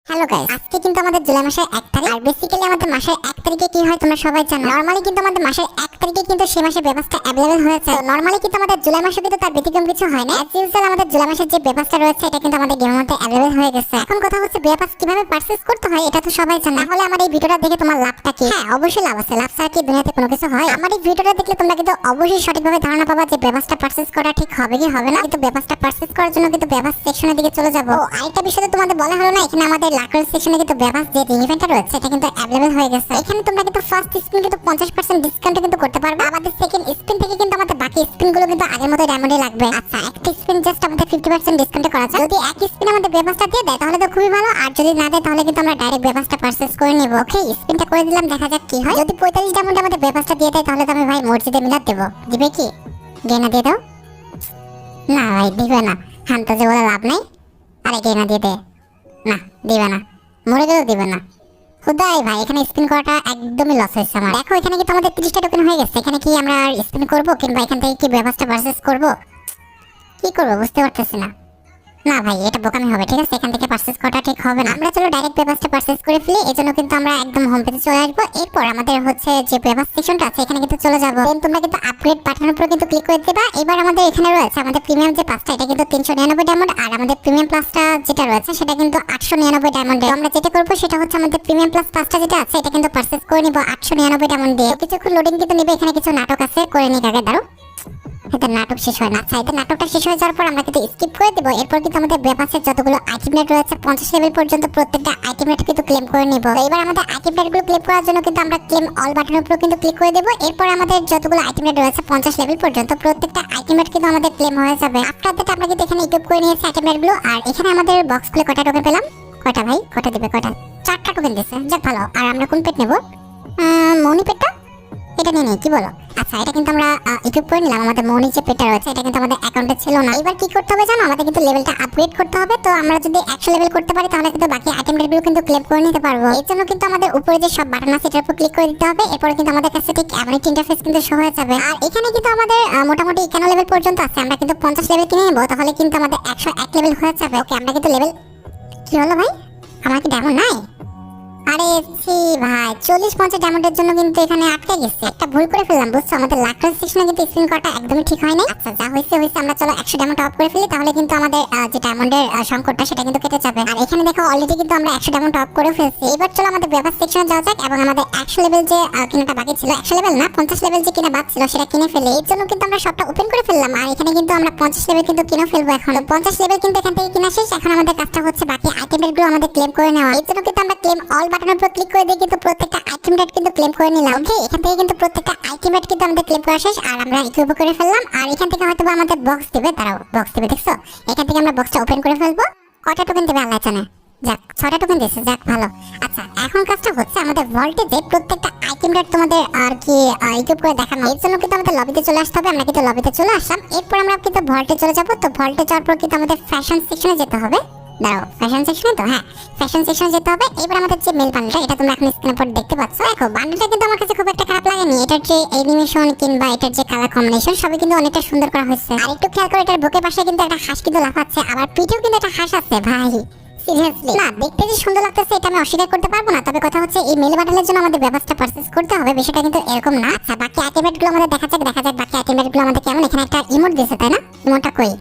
Hello guys, আজকে কিন্তু আমাদের জুলাই মাসের 1 তারিখ। আর বেসিক্যালি আমাদের মাসের 1 তারিখে কি হয় তোমরা সবাই জানো। নরমালি কিন্তু আমাদের মাসের 1 তারিখে কিন্তু সেই মাসের ব্যবস্থা अवेलेबल হয়েছে। তো নরমালি কিন্তু আমাদের জুলাই মাসে কিন্তু তার ব্যতিক্রম কিছু হয় না। অ্যাজ ইউজুয়াল আমাদের জুলাই মাসের যে ব্যবস্থা রয়েছে এটা কিন্তু আমাদের গেমের মধ্যে अवेलेबल হয়ে গেছে। এখন কথা হচ্ছে ব্যবস্থা কিভাবে পারচেজ করতে হয় এটা তো সবাই জানে। তাহলে আমার এই ভিডিওটা দেখে তোমার লাভটা কি? হ্যাঁ, অবশ্যই লাভ আছে। লাভ ছাড়া কি দুনিয়াতে কোনো কিছু হয়? আমার এই ভিডিওটা দেখলে তোমরা কিন্তু অবশ্যই সঠিকভাবে ধারণা পাবা যে ব্যবস্থা পারচেজ করা ঠিক হবে কি হবে না। কিন্তু ব্যবস্থা পারচেজ করার জন্য কিন্তু ব্যবস্থা সেকশনের দিকে চলে যাব। ও আরেকটা বিষয় তো তোমাদের বলা হলো না, এখানে আমাদের লাকড় সেকশনে কিন্তু ব্যবস্থা যে ইভেন্টটা রয়েছে এটা কিন্তু अवेलेबल হয়ে গেছে। এখানে তোমরা কিন্তু ফার্স্ট স্পিন কিন্তু 50% ডিসকাউন্ট কিন্তু করতে পারবে। আমাদের সেকেন্ড স্পিন থেকে কিন্তু আমাদের বাকি স্পিনগুলো কিন্তু আগের মতো ডায়মন্ডে লাগবে। আচ্ছা, একটা স্পিন জাস্ট আমাদের 50% ডিসকাউন্টে করা যায়। যদি এক স্পিন আমাদের ব্যবস্থা দিয়ে দেয় তাহলে তো খুবই ভালো, আর যদি না দেয় তাহলে কিন্তু আমরা ডাইরেক্ট ব্যবস্থা পারচেজ করে নিব। ওকে, স্পিনটা করে দিলাম, দেখা যাক কি হয়। যদি 45 ডায়মন্ডে আমাদের ব্যবস্থা দিয়ে দেয় তাহলে তো আমি ভাই মসজিদে মিলাদ দেব। দিবে কি? গেনা দিয়ে দাও। না ভাই দিবে না, হানতে যে বলে লাভ নাই। আরে গেনা দিয়ে দে। না দিবে না, মরে গেলেও দিবে না। খুদাই ভাই, এখানে স্পিন করাটা একদমই লস হয়েছে আমার। দেখো এখানে কিন্তু আমাদের 30টা টোকেন হয়ে গেছে। এখানে কি আমরা স্পিন করব কিংবা এখান থেকে কি ব্যবস্থা পারচেজ করব, কি করব বুঝতে পারতেছি না। না ভাই, এটা বোকামি হবে। ঠিক আছে, এখান থেকে পারচেজ করাটা ঠিক হবে না। আমরা চলো ডাইরেক্ট ব্যবস্থা পারচেজ করে ফেলি। এজন্য কিন্তু আমরা একদম হোম পেজে চলে আসবো। এরপর আমাদের হচ্ছে যে ব্যবস্থা সেকশনটা আছে এখানে কিন্তু চলে যাব। দেন তোমরা কিন্তু আপগ্রেড বাটনের উপর কিন্তু ক্লিক করে দিবা। এবার আমাদের এখানে রয়েছে আমাদের প্রিমিয়াম যে পাসটা এটা কিন্তু 399 ডায়মন্ড, আর আমাদের প্রিমিয়াম প্লাসটা যেটা রয়েছে সেটা কিন্তু 899 ডায়মন্ড। আমরা যেটা করব সেটা হচ্ছে আমাদের প্রিমিয়াম প্লাস পাসটা যেটা আছে এটা কিন্তু পারচেজ করে নিব 899 ডায়মন্ড দিয়ে। কিছুক্ষণ লোডিং কিন্তু নেবে। এখানে কিছু নাটক আছে, করে নিক আগে, দাঁড়াও। এটা নাটক শেষ হয় না। আচ্ছা, এটা নাটকটা শেষ হয়ে যাওয়ার পর আমরা কিন্তু স্কিপ করে দেব। এরপর কিন্তু আমাদের ব্যবসার যতগুলো আইটেম রেট রয়েছে 50 লেভেল পর্যন্ত প্রত্যেকটা আইটেম রেট কিন্তু ক্লেম করে নিব। তো এবার আমাদের আইটেম রেটগুলো ক্লেম করার জন্য কিন্তু আমরা ক্লেম অল বাটনের উপর কিন্তু ক্লিক করে দেব। এরপর আমাদের যতগুলো আইটেম রেট রয়েছে 50 লেভেল পর্যন্ত প্রত্যেকটা আইটেম রেট কিন্তু আমাদের ক্লেম হয়ে যাবে। আফটার দ্যাট আমরা কিন্তু এখানে ইকুইপ করে নিয়েছি আইটেম রেটগুলো। আর এখানে আমাদের বক্স খুলে কয়টা টোকেন পেলাম? কয়টা ভাই? কয়টা দিবে? কয়টা? 4টা টোকেন দিয়েছে, যাক ভালো। আর আমরা কোন পেট নেব? মনি পেটটা, এটা নিয়ে নিই, কি বলো? আচ্ছা, এটা কিন্তু আমরা ইকুইপ করে নিলাম। আমাদের মনি যে পেটটা রয়েছে এটা কিন্তু আমাদের অ্যাকাউন্টে ছিল না। এবার কি করতে হবে জানো? আমাদের কিন্তু লেভেলটা আপগ্রেড করতে হবে। তো আমরা যদি 100 লেভেল করতে পারি তাহলে কিন্তু বাকি আইটেম রেটগুলো কিন্তু ক্লেম করে নিতে পারবো। এর জন্য কিন্তু আমাদের উপরে যে সব বাটন আছে এটার উপর ক্লিক করে দিতে হবে। এরপর কিন্তু আমাদের কাছে ঠিক এমনিটি ইন্টারফেস কিন্তু শো হয়ে যাবে। আর এখানে কিন্তু আমাদের মোটামুটি 51 লেভেল পর্যন্ত আছে। আমরা কিন্তু 50 লেভেল কিনে নেব, তাহলে কিন্তু আমাদের 101 লেভেল হয়ে যাবে। ওকে, আমরা কিন্তু লেভেল, কি হলো ভাই? আমার কি ডায়মন্ড নাই? আরে সি ভাই, 40-50 ডায়মন্ডের জন্য কিন্তু এখানে আটকে গেছে। একটা ভুল করে ফেললাম বুঝছো। আমাদের লাকড় সেকশনে কিন্তু স্পিন করাটা একদমই ঠিক হয় না। আচ্ছা, যা হয়েছে হয়েছে। আমরা চলো 100 ডায়মন্ড টপ করে ফেলি, তাহলে কিন্তু আমাদের যে ডায়মন্ডের সংকটটা সেটা কিন্তু কেটে যাবে। আর এখানে দেখো অলরেডি কিন্তু আমরা 100 ডায়মন্ড টপ করে ফেলছি। এবার চলো আমাদের ব্যবস্থা সেকশনে যাওয়া যাক এবং আমাদের 100 লেভেল যে কিনাটা বাকি ছিল, 100 লেভেল না 50 লেভেল যে কিনা বাকি ছিল সেটা কিনে ফেলে। এর জন্য কিন্তু আমরা সবটা ওপেন করে ফেললাম। আর এখানে কিন্তু আমরা 50 লেভেল কিন্তু কিনে ফেলবো। এখন 50 লেভেল কিন্তু এখান থেকে কিনা শেষ। এখন আমাদের কাজটা হচ্ছে বাকি আইটেম রেটগুলো আমাদের ক্লেম করে নেওয়া। এর জন্য কিন্তু আমরা ক্লেম অল বাটনের উপর ক্লিক করে কিন্তু প্রত্যেকটা আইটেম রেট কিন্তু ক্লেম করে নিলাম। ওকে, এখান থেকে কিন্তু প্রত্যেকটা আইটেম রেট কিন্তু আমাদের ক্লেম করা শেষ। আর আমরা ইকুইপ করে ফেললাম। আর এখান থেকে হয়তো আমাদের বক্স দিবে, দাঁড়াও, বক্স দিবে, দেখছো? এখান থেকে আমরা বক্সটা ওপেন করে ফেলবো। কয়টা টোকেন দেবে আল্লাহ জানে। যাক, 6টা টোকেন দিয়েছে, যাক ভালো। আচ্ছা, এখন কাজটা হচ্ছে আমাদের ভল্টেজে প্রত্যেকটা আইটেম রেট তোমাদের আর কি ইকুইপ করে দেখানো। এর জন্য কিন্তু আমাদের লবিতে চলে আসতে হবে। আমরা কিন্তু লবিতে চলে আসলাম। এরপর আমরা কিন্তু ভল্টে চলে যাবো। তো ভল্টে যাওয়ার পর কিন্তু আমাদের ফ্যাশন সেকশনে যেতে হবে। দাঁড়াও, ফ্যাশন সেকশনে তো, হ্যাঁ ফ্যাশন সেকশনে যেতে হবে। এবার আমাদের যে মেল বান্ডেলটা এটা তোমরা এখন স্ক্রিনের উপর দেখতে পাচ্ছ। দেখো বান্ডেলটা কিন্তু আমার কাছে খুব একটা খারাপ লাগেনি। এটার যে অ্যানিমেশন কিংবা এটার যে কালার কম্বিনেশন সবই কিন্তু অনেকটা সুন্দর করা হয়েছে। আর একটু খেয়াল করে এটার বুকের পাশে কিন্তু একটা হাঁস কিন্তু লাফাচ্ছে, আবার পিঠেও কিন্তু একটা হাঁস আছে। ভাই সিরিয়াসলি না, দেখতে যে সুন্দর লাগতেছে এটা আমি অস্বীকার করতে পারবো না। তবে কথা হচ্ছে এই মেল বান্ডেলের জন্য আমাদের ব্যবস্থা পারচেজ করতে হবে, বিষয়টা কিন্তু এরকম না। আচ্ছা, বাকি আইটেম রেটগুলো আমাদের দেখা যাক বাকি আইটেম রেটগুলো আমাদের কেমন। এখানে একটা ইমোট দিয়েছে, তাই না? ইমোটটা কই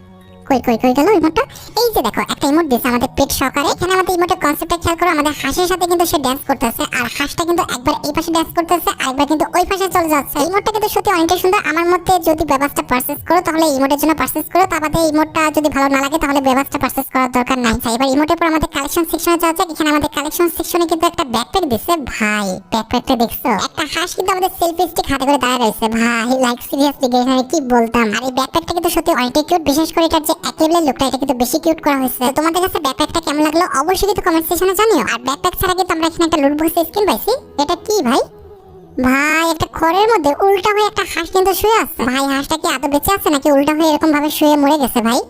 কই কই কই গেল ইমোটটা? এই যে দেখো, একটা ইমোট দিয়েছে আমাদের পেট সহকারে। এখানে আমাদের ইমোটের কনসেপ্টটা খেয়াল করো। আমাদের হাঁসের সাথে কিন্তু সে ডান্স করতেছে, আর হাঁসটা কিন্তু একবার এই পাশে ডান্স করতেছে আর একবার কিন্তু ওই পাশে চলে যাচ্ছে। ইমোটটা কিন্তু সত্যি অনেকটা সুন্দর। আমার মতে যদি ব্যবস্থা পারচেজ করো তাহলে ইমোটের জন্য পারচেজ করো। তারপরে ইমোটটা যদি ভালো না লাগে তাহলে ব্যবস্থা পারচেজ করার দরকার নাই। এবার ইমোটের পর আমাদের কালেকশন সেকশনে যাওয়া যাক। এখানে আমাদের কালেকশন সেকশনে কিন্তু একটা ব্যাকপ্যাক দিছে। ভাই ব্যাকপ্যাকটা দেখছো? একটা হাঁস কিন্তু আমাদের সেলফি স্টিক হাতে করে দাঁড়ায় রয়েছে। ভাই লাইক সিরিয়াসলি এখানে কি বলতাম। আর এই ব্যাকপ্যাকটা কিন্তু সত্যি অনেকটাই কিউট, বিশেষ করে এটার যে এক লেভেলের লুকটা এটা কিন্তু বেশি কিউট করা হয়েছে। তো তোমাদের কাছে ব্যাকপ্যাকটা কেমন লাগলো অবশ্যই কিন্তু কমেন্ট সেকশনে জানিও। আর ব্যাকপ্যাক ছাড়া কিন্তু আমরা এখানে একটা লুট বক্স স্কিন পাইছি। এটা কি ভাই? ভাই একটা খড়ের মধ্যে উল্টা হয়ে একটা হাঁস কিন্তু শুয়ে আছে। ভাই হাঁসটা কি আদৌ বেঁচে আছে নাকি উল্টা হয়ে এরকম ভাবে শুয়ে মরে গেছে? ভাই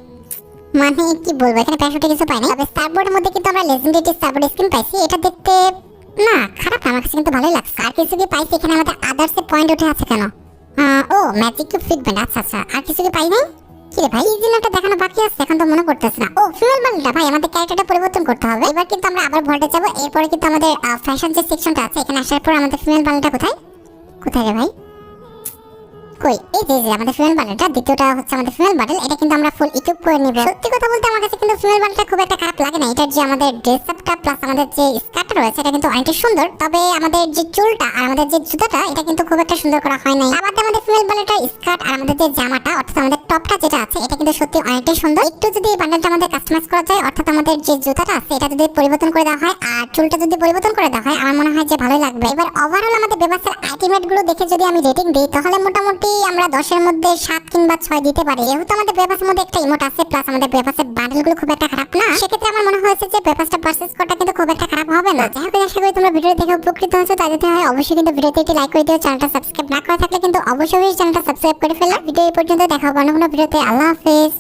মানে কি বলবো, এখানে প্যাশোটে কিছু পাইনি। তবে স্টারবোর্ডের মধ্যে কিন্তু আমরা লেজেন্ডারি স্টারবোর্ড স্কিন পাইছি। এটা দেখতে না খারাপ, আমার কাছে কিন্তু ভালোই লাগছে। আর কিছু কি পাইছি এখানে? আমাদের আদার্স পয়েন্ট উঠে আছে কেন? ও ম্যাজিক কিউব ফিটব্যান্ড। আচ্ছা আচ্ছা, আর কিছু কি পাই নাই? কি রে ভাই, এই জিনিসটা দেখানো বাকি আছে, এখন তো মনে পড়তেছে না। ও ফিমেল বান্ডেলটা ভাই, আমাদের ক্যারেক্টারটা পরিবর্তন করতে হবে। এবার কিন্তু আমরা আবার ভল্টে যাব। এরপরে কিন্তু আমাদের ফ্যাশন যে সেকশনটা আছে, এখানে আসার পর আমাদের ফিমেল বান্ডেলটা কোথায় কোথায় রে ভাই? কই, এই যে আমাদের ফিমেল বান্ডেলটা, দ্বিতীয়টা হচ্ছে আমাদের ফিমেল বান্ডেল। এটা কিন্তু আমরা ফুল ইকুইপ করে নিব। সত্যি কথা বলতে আমার কাছে কিন্তু ফিমেল বান্ডেলটা খুব একটা খারাপ লাগে না। এটার যে আমাদের ড্রেস আপটা প্লাস আমাদের যে স্কার্টটা রয়েছে, এটা কিন্তু অনেকটা সুন্দর। তবে আমাদের যে চুলটা আর আমাদের যে জুতাটা, এটা কিন্তু খুব একটা সুন্দর করা হয় নাই। আমাদের ফিমেল বান্ডেলটার স্কার্ট আর আমাদের যে জামাটা অর্থাৎ আমাদের টপটা যেটা আছে, এটা কিন্তু সত্যি অনেকটাই সুন্দর। একটু যদি এই বান্ডেলটা আমাদের কাস্টমাইজ করা যায়, অর্থাৎ আমাদের যে জুতাটা আছে এটা যদি পরিবর্তন করে দেওয়া হয় আর চুলটা যদি পরিবর্তন করে দেওয়া হয়, আমার মনে হয় যে ভালোই লাগবে। এবার ওভারঅল আমাদের বেবাসের আইটেমেট গুলো দেখে যদি আমি রেটিং দিই, তাহলে মোটামুটি আমরা 10 এর মধ্যে 7 কিংবা 6 দিতে পারি। যেহেতু আমাদের বেবাসের মধ্যে একটা ইমোট আছে প্লাস আমাদের বেবাসের বান্ডেল গুলো খুব একটা খারাপ না, সেক্ষেত্রে আমার মনে হয়েছে যে বেবাসটা পারচেজ করাটা কিন্তু খুব একটা খারাপ হবে না। যাই হোক, আশা করি তোমরা ভিডিও দেখে উপকৃত হয়েছো। তাই যদি হয় অবশ্যই কিন্তু ভিডিওতে একটি লাইক করে দিও। চ্যানেলটা সাবস্ক্রাইব না করা থাকলে কিন্তু অবশ্যই চ্যানেলটা সাবস্ক্রাইব করে ফেলো। ভিডিও এই পর্যন্ত, দেখা হবে অন্য কোনো ভিডিওতে। আল্লাহ হাফেজ।